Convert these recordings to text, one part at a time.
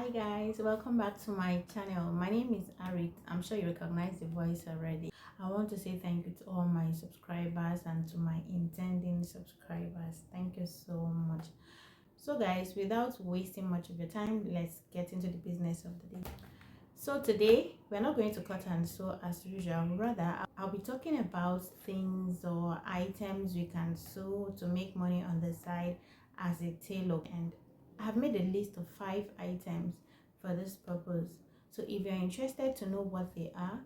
Hi guys, welcome back to my channel. My name is Arit. I'm sure you recognize the voice already. I want to say thank you to all my subscribers and to my intending subscribers. Thank you so much. So guys, without wasting much of your time, let's get into the business of the day. So today we're not going to cut and sew as usual. Rather, I'll be talking about things or items we can sew to make money on the side as a tailor, and I have made a list of 5 items for this purpose. So if you're interested to know what they are,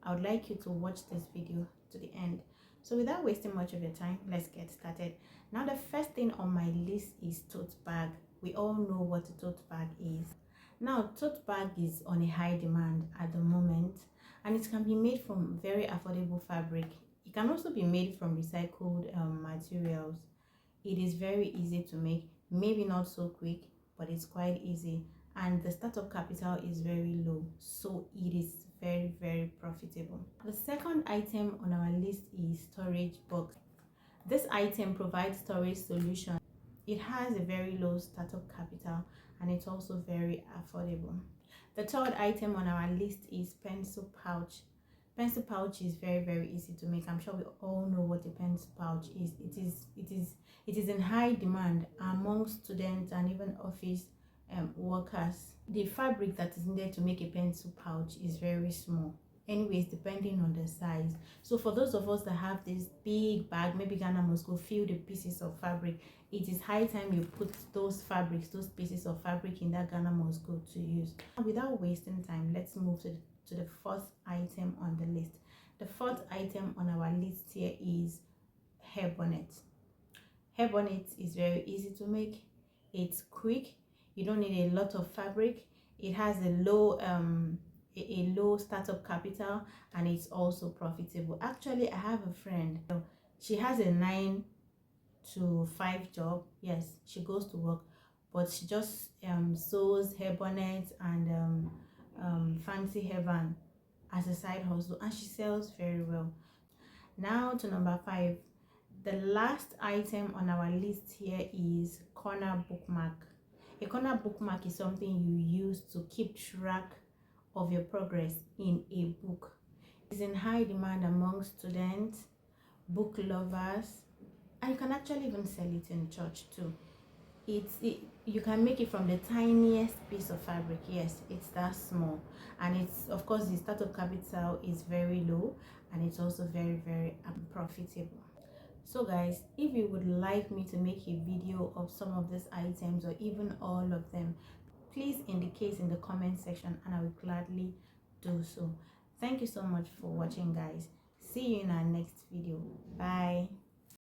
I would like you to watch this video to the end. So without wasting much of your time, let's get started. Now the first thing on my list is tote bag. We all know what a tote bag is. Now tote bag is on a high demand at the moment, and it can be made from very affordable fabric. It can also be made from recycled materials. It is very easy to make, maybe not so quick, but it's quite easy, and the startup capital is very low, so it is very profitable. The second item on our list is storage box. This item provides storage solution. It has a very low startup capital and it's also very affordable. The third item on our list is pencil pouch. Pencil pouch is very easy to make. I'm sure we all know what a pencil pouch is. It is in high demand among students and even office workers. The fabric that is needed to make a pencil pouch is very small, anyways, depending on the size. So for those of us that have this big bag, maybe Ghana must go fill the pieces of fabric, it is high time you put those pieces of fabric in that Ghana must go to use. Without wasting time, let's move to the fourth item on the list. The fourth item on our list here is hair bonnet. Hair bonnet is very easy to make. It's quick. You don't need a lot of fabric. It has a low startup capital, and it's also profitable. Actually, I have a friend. She has a 9 to 5 job. Yes, she goes to work, but she just sews hair bonnets and fancy hairband as a side hustle, and she sells very well. Now to number 5. The last item on our list here is corner bookmark. A corner bookmark is something you use to keep track of your progress in a book. It's in high demand among students, book lovers, and you can actually even sell it in church too. You can make it from the tiniest piece of fabric. Yes, it's that small, and it's, of course, the startup capital is very low, and it's also very profitable. So guys, if you would like me to make a video of some of these items or even all of them, please indicate in the comment section and I will gladly do so. Thank you so much for watching guys. See you in our next video. Bye.